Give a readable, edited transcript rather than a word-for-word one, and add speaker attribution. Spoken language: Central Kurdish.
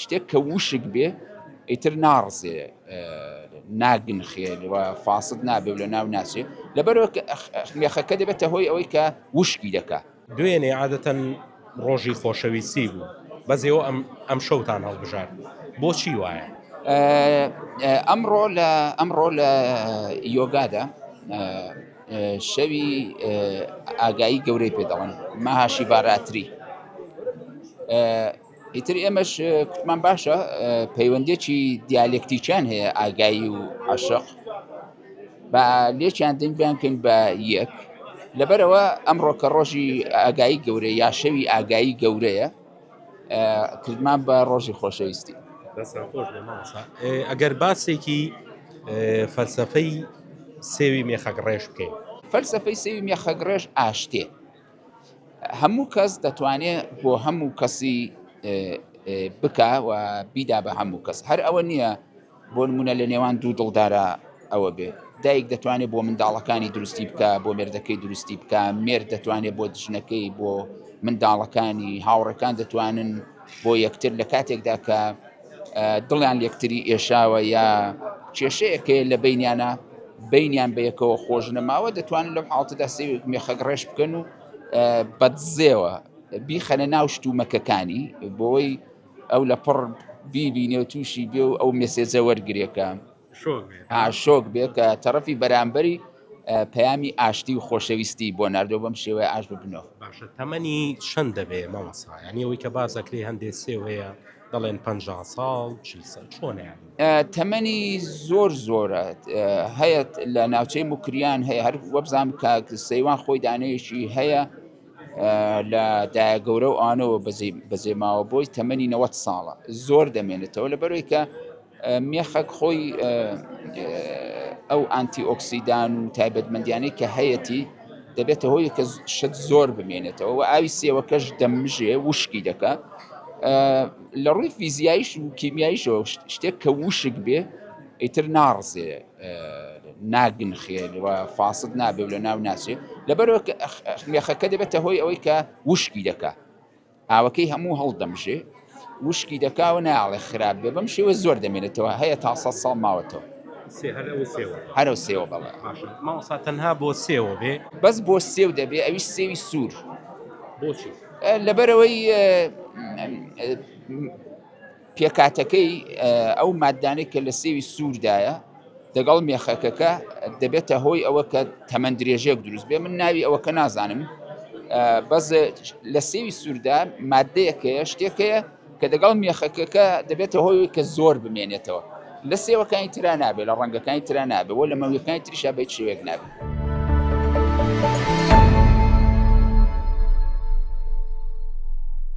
Speaker 1: شتێک کە وشک بێ ئیتر ناڕزێ ناگنخێ و فاسد نابێ لە ناو ناچێ لەبەرەوە مێخەکە دەبێتە هۆی ئەوەی کە وشکی دەکات.
Speaker 2: دوێنێ عادەتەن ڕۆژی خۆشەویستی بوو بەزێەوە ئەم شەوتان هەڵبژار بۆچی وایە؟
Speaker 1: ئەمڕۆ لە یۆگادا شەوی ئاگایی گەورەی پێ دەڵێن ماهاشی باراتری. ئیتر ئێمەش کوتمان باشە پەیوەندێکی دیالێکتیکیان هەیە ئاگایی و عەشق بە لێکیان دەین بیانکەین بە یەک. لەبەرەوە ئەمڕۆ کە ڕۆژی ئاگایی گەورەیە یا شەوی ئاگایی گەورەیە کردمان بە ڕۆژی خۆشەویستی.
Speaker 2: ئەگەر باسێکی فەلسەفەی سێوی مێخەگڕێژ بکەین.
Speaker 1: فەلسەفەی سێوی مێخەگڕێژ ئاشتێ. هەموو کەس دەتوانێت بۆ هەموو کەسی بکە و بیدا بە هەموو کەس. هەر ئەوە نییە بۆ نمونە لە نێوان دوو دڵدارە ئەوە بێ. دایک دەتوانێت بۆ منداڵەکانی دروستی بکە، بۆ مێردەکەی دروستی بکە، مێرد دەتوانێت بۆ دژنەکەی، بۆ منداڵەکانی، هاوڕێکان دەتوانن بۆ یەکتر لە کاتێکدا کە دڵیان یەکتری ئێشاوە یا کێشەیەکەیە لە بینیانە بینیان بە یەکەوە خۆش نەماوە دەتوانن لەم حاڵەتەدا سێوی مێخەگڕێژ بکەن و بەدزێەوە بیخەنە ناو شتومەکەکانی بۆی ئەو لە پڕ بیبینێ و تووشی بێ و ئەو مێسێجە وەرگێکە شۆک بێ کە تەرەفی بەرامبەری پەیامی ئاشتی و خۆشەویستی بۆ ناردەوە بەم شێوەیە ئاش ببنەوە.
Speaker 2: باشە تەمەنی چەند دەبێ مامۆستا؟ یعنی ئەوەی کە بازەکرێ هەندێک سێوەیە دەڵێن 50 ساڵ 40 ساڵ چۆنە؟
Speaker 1: تەمەنی زۆرە هەیە لە ناوچەی موکریان هەیە هەر وەبزانم کە سەیوان خۆی دانەیەکی هەیە لە دایە گەورە و ئانەوە بەزێماوە بۆی تەمەنی 90 ساڵە زۆر دەمێنێتەوە لەبەرەوەی کە مێخەک خۆی ئەو ئانتی ئۆکسیدان و تایبەتمەندیانەی کە هەیەی دەبێتە هۆی کە شت زۆر بمێنێتەوە و ئاوی سێوەکەش دەمژێ وشکی دەکە. لە ڕووی فیزیاییش و کیمیاییشەوە شتێک کە وشک بێ ئیتر ناڕزێ ناگنخێ و فاسد نابێ لە ناو ناچێ لەبەرەوە مێخەکە دەبێتە هۆی ئەوەی کە وشکی دەکات. ئاوەکەی هەموو هەڵدەمژێ وشکی دەکاوە ناڵێ خراپ بێ بەم شێوە زۆر دەمێنێتەوە هەیە تا 100 ساڵ ماوەتەوە. هەرەو سێوە بەڵێ.
Speaker 2: مامۆستا تەنها بۆ سێوە بێ؟
Speaker 1: بەس بۆ سێو دەبێ ئەویش سێوی سوور.
Speaker 2: بۆچی؟
Speaker 1: لەبەرەوەی پێکاتەکەی ئەو ماددانەی کە لە سێوی سووردایە دەگەڵ مێخەکەکە دەبێتە هۆی ئەوە کە تەمەند درێژەیەک دروست بێ. من ناوی ئەوەکە نازانم بەس لە سێوی سووردا ماددەیەکەیە شتێکەیە کە دەگەڵ مێخەکەکە دەبێتە هۆی کە زۆر بمێنێتەوە. لە سێوەکانی ترا نابێت لە ڕەنگەکانی ترا نابێت وە لە مەویەکانی تریشا بێت شێوەیەک نابێت.